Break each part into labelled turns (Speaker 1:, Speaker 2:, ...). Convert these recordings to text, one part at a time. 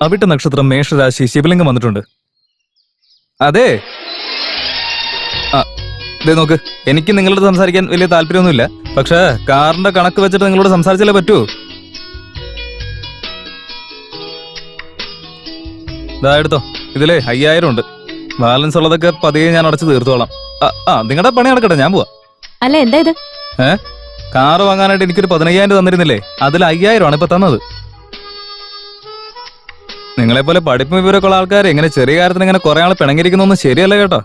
Speaker 1: അവിട്ട നക്ഷത്രം മേഷരാശി ശിവലിംഗം വന്നിട്ടുണ്ട്. അതെ ദേ നോക്ക്, എനിക്ക് നിങ്ങളോട് സംസാരിക്കാൻ വലിയ താല്പര്യമൊന്നുമില്ല. പക്ഷേ കാറിന്റെ കണക്ക് വെച്ചിട്ട് നിങ്ങളോട് സംസാരിച്ചാലേ പറ്റൂ. ഇതാ എടുത്തോ, ഇതിലേ 5000 ഉണ്ട്. ബാലൻസ് ഉള്ളതൊക്കെ പതിയെ ഞാൻ അടച്ചു തീർത്തോളാം. നിങ്ങളുടെ പണി നടക്കട്ടെ, ഞാൻ പോവാ.
Speaker 2: അല്ല എന്താ ഇത്?
Speaker 1: കാറ് വാങ്ങാനായിട്ട് എനിക്കൊരു 15,000 തന്നിരുന്നില്ലേ, അതിൽ 5000 ആണ് ഇപ്പൊ തന്നത്. നിങ്ങളെപ്പോലെ പഠിപ്പും വിവരമൊക്കെ ഉള്ള ആൾക്കാർ ഇങ്ങനെ ചെറിയ കാര്യത്തിന് ഇങ്ങനെ കുറെ ആൾ പിണങ്ങിയിരിക്കുന്നൊന്നും ശരിയല്ല കേട്ടോ.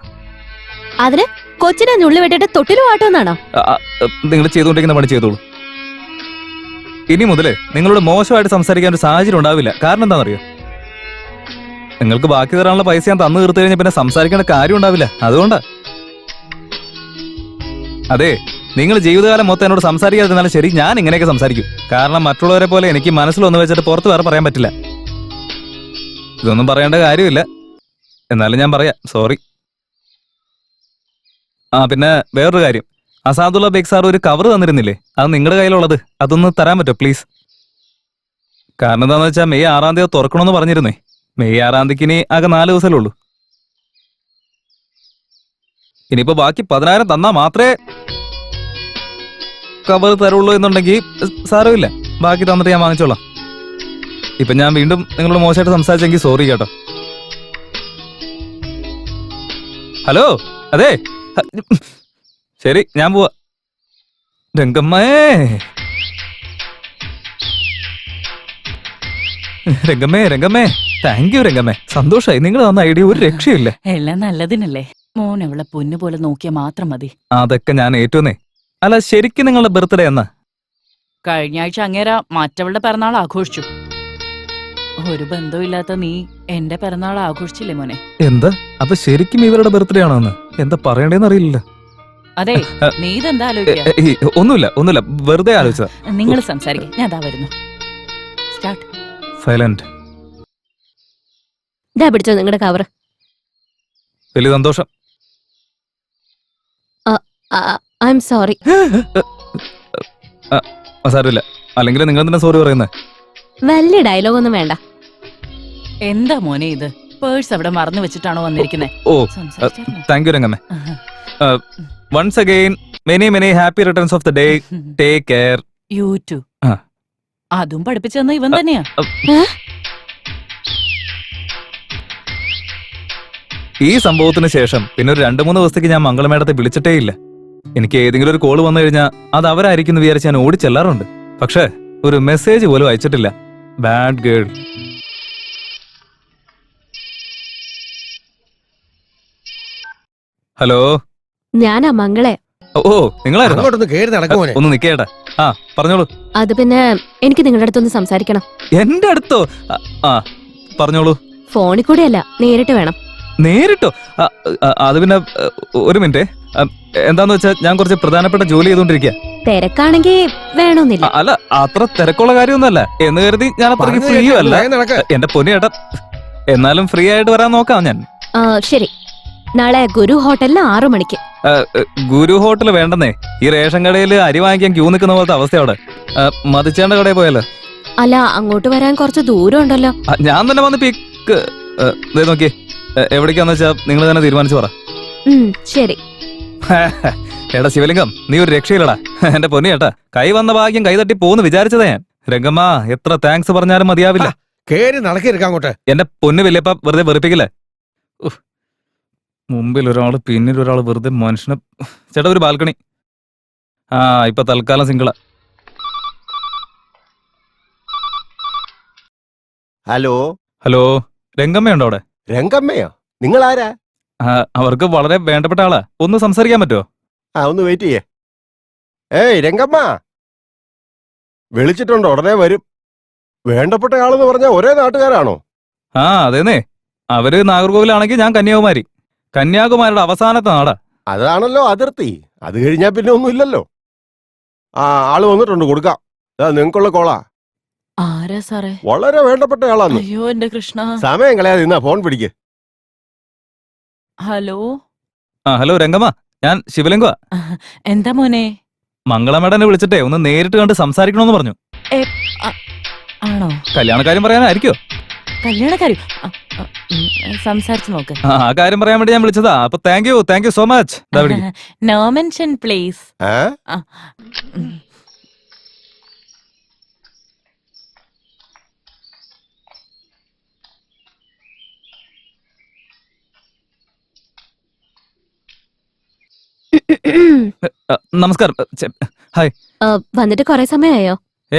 Speaker 2: അതിന് കൊച്ചിനെ ഞുള്ളി വെട്ടിട്ട് തൊട്ടിലും ആട്ടോന്നാണോ?
Speaker 1: നിങ്ങൾ ചെയ്തുകൊണ്ടിരിക്കുന്ന പണി ചെയ്തോളൂ. ഇനി മുതലേ നിങ്ങളോട് മോശമായിട്ട് സംസാരിക്കാൻ ഒരു സാഹചര്യം ഉണ്ടാവില്ല. കാരണം എന്താണെന്നറിയോ, നിങ്ങൾക്ക് ബാക്കി തരാനുള്ള പൈസ ഞാൻ തന്നു തീർത്തു കഴിഞ്ഞാൽ പിന്നെ സംസാരിക്കേണ്ട കാര്യം ഉണ്ടാവില്ല. അതുകൊണ്ടാ. അതെ, നിങ്ങൾ ജീവിതകാലം മൊത്തം എന്നോട് സംസാരിക്കാതിരുന്നാലും ശരി, ഞാൻ ഇങ്ങനെയൊക്കെ സംസാരിക്കും. കാരണം മറ്റുള്ളവരെ പോലെ എനിക്ക് മനസ്സിലൊന്ന് വെച്ചിട്ട് പുറത്ത് വേറെ പറയാൻ പറ്റില്ല. ഇതൊന്നും പറയേണ്ട കാര്യമില്ല, എന്നാലും ഞാൻ പറയാം. സോറി. പിന്നെ വേറൊരു കാര്യം, അസാദുള്ള ബേഗ് സാർ ഒരു കവർ തന്നിരുന്നില്ലേ, അത് നിങ്ങളുടെ കയ്യിലുള്ളത് അതൊന്ന് തരാൻ പറ്റുമോ പ്ലീസ്? കാരണം എന്താണെന്ന് വെച്ചാൽ മെയ് 6-ാം തീയതി തുറക്കണമെന്ന് പറഞ്ഞിരുന്നേ. മെയ് 6-ാം തീയതിക്ക് ഇനി ആകെ 4 ദിവസമല്ലേ ഉള്ളൂ. ഇനിയിപ്പോ ബാക്കി 10,000 തന്നാ മാത്രമേ കവർ തരുള്ളൂ എന്നുണ്ടെങ്കിൽ സാരമില്ല, ബാക്കി തന്നിട്ട് ഞാൻ വാങ്ങിച്ചോളാം. ഇപ്പൊ ഞാൻ വീണ്ടും നിങ്ങളോട് മോശമായിട്ട് സംസാരിച്ചെങ്കിൽ സോറി കേട്ടോ. ഹലോ, അതെ ശരി, ഞാൻ പോവാ. രംഗമ്മേ, രംഗമ്മേ, രംഗമ്മേ, താങ്ക് യു രംഗമ്മേ. സന്തോഷായി, നിങ്ങൾ തന്ന ഐഡിയ ഒരു രക്ഷയില്ല.
Speaker 3: എല്ലാം നല്ലതിനല്ലേ മോൻ, അവളെ പൊന്നു പോലെ നോക്കിയാൽ മാത്രം മതി.
Speaker 1: അതൊക്കെ ഞാൻ ഏറ്റുന്നേ. അല്ല, ശരിക്കും നിങ്ങളുടെ ബർത്ത്ഡേ എന്നാ?
Speaker 3: കഴിഞ്ഞ ആഴ്ച അങ്ങേര മറ്റവളുടെ പിറന്നാൾ ആഘോഷിച്ചു. ഒരു ബന്ധമില്ലാത്ത നീ എന്റെ പിറന്നാൾ ആഘോഷിച്ചില്ലേ മോനെ?
Speaker 1: എന്താ, അപ്പൊ ശരിക്കും ഇവരുടെ ബർത്ത്ഡേ ആണോ? എന്താ പറയണ്ടേന്ന് അറിയില്ല.
Speaker 3: അതെ, നീ ഇതെന്താ ആലോചിക്കാ?
Speaker 1: ഒന്നുമില്ല, വെറുതെ ആലോചിച്ചതാ.
Speaker 3: നിങ്ങൾ സംസാരിക്കേ, ഞാൻ അതാ വരുന്നു. സ്റ്റാർട്ട്.
Speaker 1: സൈലന്റ്.
Speaker 2: ഇതാ പിടിച്ചോ നിങ്ങളുടെ കവർ.
Speaker 1: വലിയ സന്തോഷം.
Speaker 2: I am sorry.
Speaker 1: സാരമില്ല, അല്ലെങ്കിൽ നിങ്ങൾ എന്തിനാ സോറി പറയുന്നേ?
Speaker 2: വലിയ ഡയലോഗ് ഒന്നും വേണ്ട.
Speaker 3: എന്താ മോനെ ഇത്? പേഴ്സ് അവിടെ മറന്നു വെച്ചിട്ടാണോ വന്നിരിക്കുന്നത്?
Speaker 1: ഓ, താങ്ക് യു രംഗമ്മേ. Once again many many happy returns of the day. Take care.
Speaker 3: You too. അതും പഠിപ്പിച്ചെന്ന ഇവൻ തന്നെയാ.
Speaker 1: ഈ സംഭവത്തിന് ശേഷം പിന്നെ ഒരു 2-3 ദിവസത്തേക്ക് ഞാൻ മംഗളമേടത്തെ വിളിച്ചിട്ടേ ഇല്ല. എനിക്ക് ഏതെങ്കിലും ഒരു കോള് വന്നു കഴിഞ്ഞാൽ അത് അവരായിരിക്കും എന്ന് വിചാരിച്ച് ഞാൻ ഓടിച്ചെല്ലാറുണ്ട്. പക്ഷേ ഒരു മെസ്സേജ് പോലും അയച്ചിട്ടില്ല. Bad girl. ഹലോ,
Speaker 2: ഞാനാ മംഗളെ.
Speaker 1: ഓ, നിങ്ങളായിരുന്നു? ഒന്ന് നിക്കേട്ടാ. പറഞ്ഞോളൂ.
Speaker 2: അത് പിന്നെ എനിക്ക് നിങ്ങളുടെ അടുത്തൊന്ന് സംസാരിക്കണം.
Speaker 1: എന്റെ അടുത്തോ? പറഞ്ഞോളൂ.
Speaker 2: ഫോണിൽ കൂടെയല്ല, നേരിട്ട് വേണം.
Speaker 1: നേരിട്ടോ? അത് പിന്നെ ഒരു മിനിറ്റ്. എന്താന്ന് വെച്ചാ ഞാൻ കുറച്ച് പ്രധാനപ്പെട്ട ജോലി ചെയ്തോണ്ടിരിക്കുക.
Speaker 2: തിരക്കാണെങ്കി വേണമെന്നില്ല.
Speaker 1: അല്ല, അത്ര തിരക്കുള്ള കാര്യമൊന്നുമല്ല എന്ന് കരുതി ഞാൻ അത്രയ്ക്ക് ഫ്രീയും അല്ല എന്റെ പൊന്നിയേട്ടാ. എന്നാലും ഫ്രീ ആയിട്ട് വരാൻ നോക്കാം ഞാൻ.
Speaker 2: ശരി, നാളെ ഗുരു ഹോട്ടലിൽ 6 മണിക്ക്.
Speaker 1: ഗുരു ഹോട്ടൽ വേണ്ടെന്നേ. ഈ റേഷൻ കടയിൽ അരി വാങ്ങിക്കാൻ ക്യൂ നിൽക്കുന്ന പോലത്തെ അവസ്ഥ അവിടെ. മതിച്ചേണ്ട കടയിൽ പോയാലോ?
Speaker 2: അല്ല, അങ്ങോട്ട് വരാൻ കുറച്ച് ദൂരം ഉണ്ടല്ലോ.
Speaker 1: ഞാൻ തന്നെ വന്ന് പിക്ക് നോക്കിയേ. എവിടേക്കാന്ന് വെച്ചാ നിങ്ങൾ തന്നെ തീരുമാനിച്ചു പറ.
Speaker 2: ശരി.
Speaker 1: എടാ ശിവലിംഗം, നീ ഒരു രക്ഷയില്ലടാ എന്റെ പൊന്നി ഏട്ടാ. കൈ വന്ന ഭാഗ്യം കൈതട്ടി പോന്ന് വിചാരിച്ചതാ ഞാൻ. രംഗമ്മ, എത്ര താങ്ക്സ് പറഞ്ഞാലും മതിയാവില്ല. എന്റെ പൊന്നു വല്യപ്പ വെറുതെ വെറുപ്പിക്കില്ലേ. മുമ്പിൽ ഒരാള് പിന്നിൽ ഒരാള്, വെറുതെ മനുഷ്യനെ. ചേട്ടാ, ഒരു ബാൽക്കണി. ഇപ്പൊ തൽക്കാലം സിംഗിളാ.
Speaker 4: ഹലോ.
Speaker 1: ഹലോ, രംഗമ്മയുണ്ടോ അവിടെ?
Speaker 4: രംഗമ്മയോ? നിങ്ങളാരാ?
Speaker 1: അവർക്ക് വളരെ വേണ്ടപ്പെട്ട ആളാ. ഒന്ന് സംസാരിക്കാൻ പറ്റുമോ?
Speaker 4: ഒന്ന് വെയിറ്റ് ചെയ്യേ. ഏയ് രംഗമ്മ, വിളിച്ചിട്ടുണ്ടോ? ഉടനെ വരും. വേണ്ടപ്പെട്ട ആളെന്ന് പറഞ്ഞാൽ ഒരേ നാട്ടുകാരാണോ?
Speaker 1: അതേന്നേ. അവര് നാഗർകോവിലാണെങ്കിൽ ഞാൻ കന്യാകുമാരി. കന്യാകുമാരിയുടെ അവസാനത്തെ നാടാ.
Speaker 4: അതാണല്ലോ അതിർത്തി. അത് കഴിഞ്ഞാൽ പിന്നെ ഒന്നുമില്ലല്ലോ. ആള് വന്നിട്ടുണ്ട്, കൊടുക്കാം. നിങ്ങൾക്കുള്ള കോളാ.
Speaker 3: ആരാ സാറേ?
Speaker 4: വളരെ വേണ്ടപ്പെട്ട ആളാണ്.
Speaker 3: അയ്യോ എന്റെ കൃഷ്ണ.
Speaker 4: സമയം കളയാതെ നിന്നാ ഫോൺ പിടിക്ക്.
Speaker 3: ഹലോ.
Speaker 1: ഹലോ രംഗമ്മ, ഞാൻ ശിവലിംഗ.
Speaker 3: എന്താ മോനെ?
Speaker 1: മംഗളമേടനെ വിളിച്ചിട്ടേ ഒന്ന് നേരിട്ട് കണ്ട് സംസാരിക്കണമെന്ന് പറഞ്ഞു.
Speaker 3: ആണോ?
Speaker 1: കല്യാണക്കാര്യം പറയാനായിരിക്കോ?
Speaker 3: കല്യാണക്കാരി സംസാരിച്ചു നോക്ക്.
Speaker 1: ആ കാര്യം പറയാൻ വേണ്ടി ഞാൻ വിളിച്ചതാ. അപ്പൊ thank you so much.
Speaker 3: No mention please.
Speaker 1: നമസ്കാരം. ഹായ്.
Speaker 2: വന്നിട്ട് കൊറേ സമയമായോ?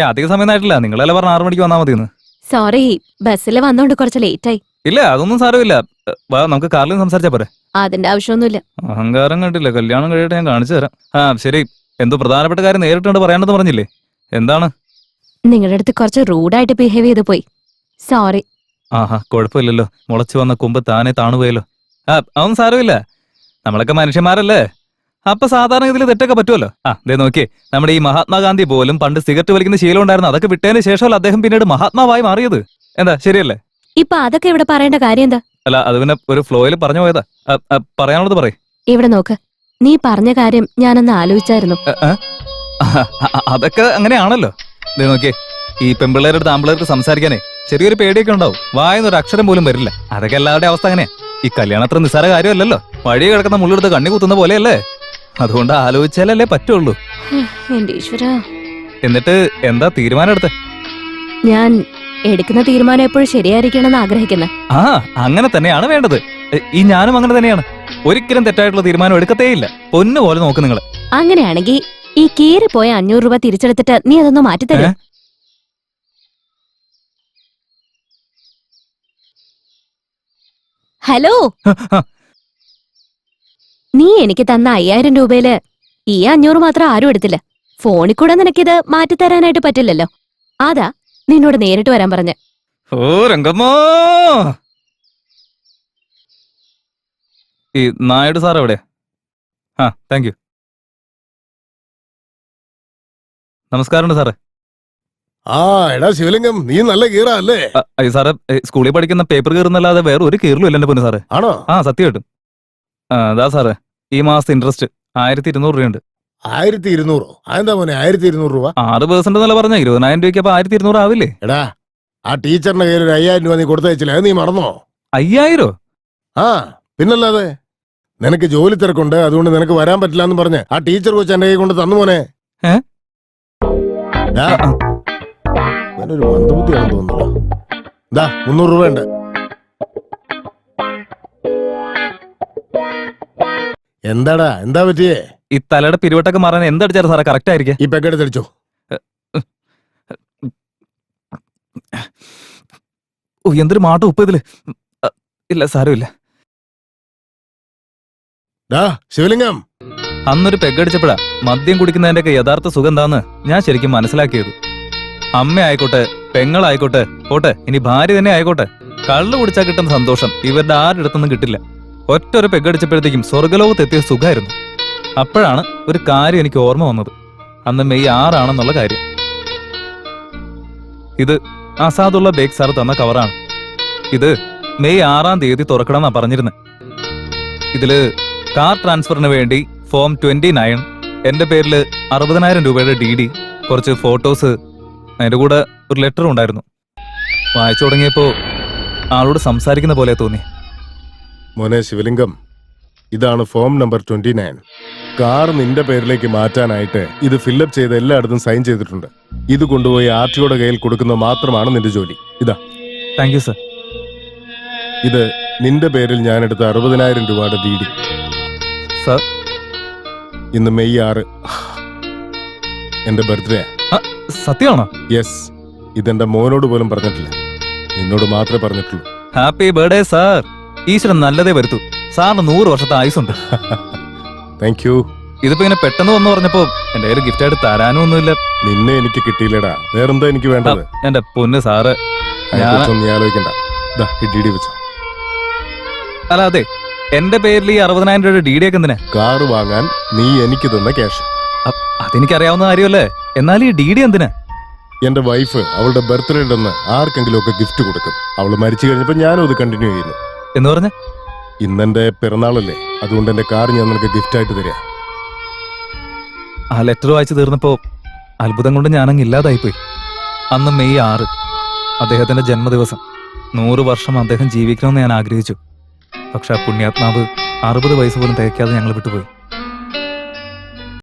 Speaker 1: അധിക സമയമായിട്ടില്ല. നിങ്ങളെല്ലാം പറഞ്ഞ 6 മണിക്ക് വന്നാൽ മതിയെന്ന്.
Speaker 2: സോറി, ബസ്സിൽ വന്നോണ്ട് കുറച്ച് ലേറ്റ് ആയി.
Speaker 1: ഇല്ല, അതൊന്നും സാരമില്ല. വാ, നമുക്ക് കാറിൽ സംസാരിച്ചാ പോരെ.
Speaker 2: അതിന്റെ ആവശ്യമൊന്നുമില്ല.
Speaker 1: അഹങ്കാരം കണ്ടില്ല. കല്യാണം കഴിയട്ടെ, ഞാൻ കാണിച്ചു തരാം. ശരി. എന്തോ പ്രധാനപ്പെട്ട കാര്യം നേരിട്ടുണ്ട് പറയാനെന്ന് പറഞ്ഞില്ലേ? എന്താണ്?
Speaker 2: നിങ്ങളുടെ അടുത്ത് കുറച്ച് റൂഡായിട്ട് ബിഹേവ് ചെയ്ത് പോയി. സോറി.
Speaker 1: കുഴപ്പമില്ലല്ലോ. മുളച്ചു വന്ന കൊമ്പ് താനെ താണുപോയല്ലോ. അതൊന്നും സാരമില്ല. നമ്മളൊക്കെ മനുഷ്യന്മാരല്ലേ. അപ്പൊ സാധാരണ ഇതിൽ തെറ്റൊക്കെ പറ്റുമല്ലോ. ദേ നോക്കിയേ, നമ്മുടെ ഈ മഹാത്മാഗാന്ധി പോലും പണ്ട് സിഗരറ്റ് വലിക്കുന്ന ശീലം ഉണ്ടായിരുന്നു. അതൊക്കെ വിട്ടതിന് ശേഷമല്ല അദ്ദേഹം പിന്നീട് മഹാത്മാവായി മാറിയത്. എന്താ, ശരിയല്ലേ?
Speaker 2: ഇപ്പൊ അതൊക്കെ ഇവിടെ പറയേണ്ട കാര്യം എന്താ?
Speaker 1: അല്ല, അത് പിന്നെ ഒരു ഫ്ലോയിൽ പറഞ്ഞു പോയതാ. പറയാനുള്ളത് പറയേ.
Speaker 2: ഇവിടെ നോക്ക്, നീ പറഞ്ഞ കാര്യം ഞാനൊന്ന് ആലോചിച്ചായിരുന്നു.
Speaker 1: അതൊക്കെ അങ്ങനെയാണല്ലോ. ദേ നോക്കിയേ, ഈ പെമ്പിള്ളേരുടെ അടുത്ത് ആമ്പിള്ളേർക്ക് സംസാരിക്കാനേ ചെറിയൊരു പേടിയൊക്കെ ഉണ്ടാവും. വായെന്നൊരു അക്ഷരം പോലും വരില്ല. അതൊക്കെ എല്ലാവരുടെ അവസ്ഥ അങ്ങനെയാ. ഈ കല്യാണം അത്ര നിസ്സാര കാര്യമല്ലല്ലോ. വഴി കിടക്കുന്ന മുള്ളെടുത്ത് കണ്ണി കുത്തുന്ന പോലെയല്ലേ. അതുകൊണ്ട് ആലോചിച്ചാലല്ലേ പറ്റുള്ളൂ.
Speaker 2: എന്റെ ഈശ്വരാ.
Speaker 1: എന്നിട്ട് എന്താ തീരുമാനം എടുത്തേ?
Speaker 2: ഞാൻ എടുക്കുന്ന തീരുമാനം എപ്പോഴും ശരിയായിരിക്കണമെന്ന് ആഗ്രഹിക്കുന്നത്.
Speaker 1: അങ്ങനെ തന്നെയാണ് വേണ്ടത്. ഈ ഞാനും അങ്ങനെ തന്നെയാണ്. ഒരിക്കലും തെറ്റായിട്ടുള്ള തീരുമാനം എടുക്കത്തേയില്ല. പൊന്നു പോലെ നോക്ക് നിങ്ങൾ.
Speaker 2: അങ്ങനെയാണെങ്കിൽ ഈ കീറിപ്പോയ 500 രൂപ തിരിച്ചെടുത്തിട്ട് നീ അതൊന്ന് മാറ്റിത്തരും. ഹലോ, നീ എനിക്ക് തന്ന 5000 രൂപയില് ഈ 500 മാത്രം ആരും എടുത്തില്ല. ഫോണിൽ കൂടെ നിനക്കിത് മാറ്റിത്തരാനായിട്ട് പറ്റില്ലല്ലോ. അതാ നിന്നോട് നേരിട്ട് വരാൻ പറഞ്ഞ.
Speaker 1: ഓ രംഗമ്മോ, ഈ നായിഡു സാർ എവിടെ? Thank you. നമസ്കാരമുണ്ട് സാറേ.
Speaker 4: എടാ ശിവലിംഗം, നീ നല്ല കീറാ അല്ലേ?
Speaker 1: അയ്യോ സാറേ, സ്കൂളിൽ പഠിക്കുന്ന പേപ്പർ കീറുന്നല്ലാതെ വേറെ ഒരു കീറലും ഇല്ല എന്റെ പൊന്നു സാറേ.
Speaker 4: ആണോ?
Speaker 1: സത്യമായിട്ടും. അതാ സാറേ, ഈ മാസത്തെ ഇൻട്രസ്റ്റ് 1200 രൂപയുണ്ട്.
Speaker 4: 1200? അതെന്താ മോനെ 1200 രൂപ?
Speaker 1: 6% എന്നല്ല പറഞ്ഞ 20,000 രൂപയ്ക്ക് അപ്പൊ 1200 ആവില്ലേ?
Speaker 4: എടാ, ആ ടീച്ചറിന്റെ കയ്യിൽ ഒരു 5000 രൂപ നീ കൊടുത്തയച്ചില്ല, അത് നീ മറന്നോ?
Speaker 1: 5000?
Speaker 4: പിന്നല്ലാതെ. നിനക്ക് ജോലി തിരക്കുണ്ട്, അതുകൊണ്ട് നിനക്ക് വരാൻ പറ്റില്ല എന്ന് പറഞ്ഞ് ആ ടീച്ചർ വെച്ച് എന്റെ കൈ കൊണ്ട് തന്നു മോനെ. ഒരു മന്ദബുദ്ധിയാണെന്ന് തോന്നുന്നല്ലോ. 300 രൂപ ഉണ്ട്. എന്താടാ, എന്താ പറ്റിയേ?
Speaker 1: ഈ തലയുടെ പിരിവട്ടൊക്കെ മാറാൻ എന്തടിച്ചാലും സാറേ കറക്റ്റ് ആയിരിക്കും.
Speaker 4: ഈ പെക്കെടുത്ത് അടിച്ചോ.
Speaker 1: എന്തൊരു മാട്ടം ഉപ്പ് ഇതില്. ഇല്ല, സാരമില്ല.
Speaker 4: ശിവലിംഗം,
Speaker 1: അന്നൊരു പെഗടിച്ചപ്പോഴാ മദ്യം കുടിക്കുന്നതിന്റെയൊക്കെ യഥാർത്ഥ സുഖം എന്താന്ന് ഞാൻ ശരിക്കും മനസ്സിലാക്കിയത്. അമ്മ ആയിക്കോട്ടെ, പെങ്ങളായിക്കോട്ടെ, പോട്ടെ ഇനി ഭാര്യ തന്നെ ആയിക്കോട്ടെ, കള്ളു കുടിച്ചാൽ കിട്ടുന്ന സന്തോഷം ഇവരുടെ ആരുടെ അടുത്തൊന്നും കിട്ടില്ല. ഒറ്റ ഒരു പെഗടിച്ചപ്പോഴത്തേക്കും സ്വർഗലോകത്തെത്തിയ സുഖമായിരുന്നു. അപ്പോഴാണ് ഒരു കാര്യം എനിക്ക് ഓർമ്മ വന്നത്. അന്ന് മെയ് 6 ആണെന്നുള്ള കാര്യം. ഇത് അസാദുള്ള ബേഗ് സാർ തന്ന കവറാണ്. ഇത് മെയ് 6-ാം തീയതി തുറക്കണമെന്നാ പറഞ്ഞിരുന്നത്. ഇതില് കാർ ട്രാൻസ്ഫറിന് വേണ്ടി ഫോം 29, എന്റെ പേരിൽ 60,000 രൂപയുടെ DD, കുറച്ച് ഫോട്ടോസ്, അതിന്റെ കൂടെ ഒരു ലെറ്ററും ഉണ്ടായിരുന്നു. വായിച്ചു തുടങ്ങിയപ്പോ ആളോട് സംസാരിക്കുന്ന പോലെ തോന്നി.
Speaker 4: മോനെ ശിവലിംഗം, ഇതാണ് ഫോം നമ്പർ 29. കാർ നിന്റെ പേരിലേക്ക് മാറ്റാനായിട്ട് ഇത് ഫില്ലപ്പ് ചെയ്ത് എല്ലായിടത്തും സൈൻ ചെയ്തിട്ടുണ്ട്. ഇത് കൊണ്ടുപോയി RTOയുടെ കയ്യിൽ കൊടുക്കുന്നത് മാത്രമാണ് നിന്റെ ജോലി. ഇതാ.
Speaker 1: Thank you sir.
Speaker 4: ഇത് നിന്റെ പേരിൽ ഞാൻ എടുത്ത 60,000 രൂപയുടെ DD.
Speaker 1: സർ,
Speaker 4: ഇന്ന് മെയ് 6 എന്റെ ബർത്ത്ഡേ.
Speaker 1: സത്യമാണോ?
Speaker 4: യെസ്. ഇതെന്റെ മോനോട് പോലും പറഞ്ഞിട്ടില്ല, നിന്നോട് മാത്രമേ പറഞ്ഞിട്ടുള്ളൂ.
Speaker 1: Happy birthday sir. ഈശ്വരൻ നല്ലതേ വരുത്തൂ. സാറിന് 100 വർഷത്തെ ആയുസുണ്ട്.
Speaker 4: Thank you.
Speaker 1: ഇതിപ്പോ ഇങ്ങനെ പെട്ടെന്ന് വന്നു പറഞ്ഞപ്പോ എന്റെ കയ്യിൽ ഗിഫ്റ്റ് ആയിട്ട് തരാനും ഒന്നുമില്ല.
Speaker 4: നിന്നെ എനിക്ക് കിട്ടിയില്ലടാ, വേറെന്താ എനിക്ക് വേണ്ടത്?
Speaker 1: എന്റെ പൊന്ന് സാറ്,
Speaker 4: നീ ആലോചിക്കണ്ട. DD വെച്ചോ.
Speaker 1: അല്ല, അതെ, എന്റെ പേരിൽ ഈ 60,000 രൂപയുടെ DD ഒക്കെ എന്തിനാ?
Speaker 4: കാറ് വാങ്ങാൻ നീ എനിക്ക് തന്ന ക്യാഷ്.
Speaker 1: അതെനിക്കറിയാവുന്ന കാര്യമല്ലേ. എന്നാൽ ഈ DD എന്തിനാ?
Speaker 4: എന്റെ വൈഫ് അവളുടെ ബർത്ത്ഡേ ഉണ്ടെന്ന് ആർക്കെങ്കിലും ഒക്കെ ഗിഫ്റ്റ് കൊടുക്കും. അവള് മരിച്ചു കഴിഞ്ഞപ്പോ ഞാനും അത് കണ്ടിന്യൂ ചെയ്യുന്നു.
Speaker 1: എന്ന് പറഞ്ഞ
Speaker 4: ഇന്നെന്റെ പിറന്നാളല്ലേ, അതുകൊണ്ട് എന്റെ കാർ ഞാൻ നിനക്ക് ഗിഫ്റ്റ് ആയിട്ട് തരാം.
Speaker 1: ആ ലെറ്റർ വായിച്ചു തീർന്നപ്പോ അത്ഭുതം കൊണ്ട് ഞാനങ്ങ് ഇല്ലാതായിപ്പോയി. അന്ന് മെയ് 6 അദ്ദേഹത്തിന്റെ ജന്മദിവസം. 100 വർഷം അദ്ദേഹം ജീവിക്കണമെന്ന് ഞാൻ ആഗ്രഹിച്ചു. പക്ഷെ ആ പുണ്യാത്മാവ് 60 വയസ്സ് പോലും തികയ്ക്കാതെ ഞങ്ങൾ വിട്ടുപോയി.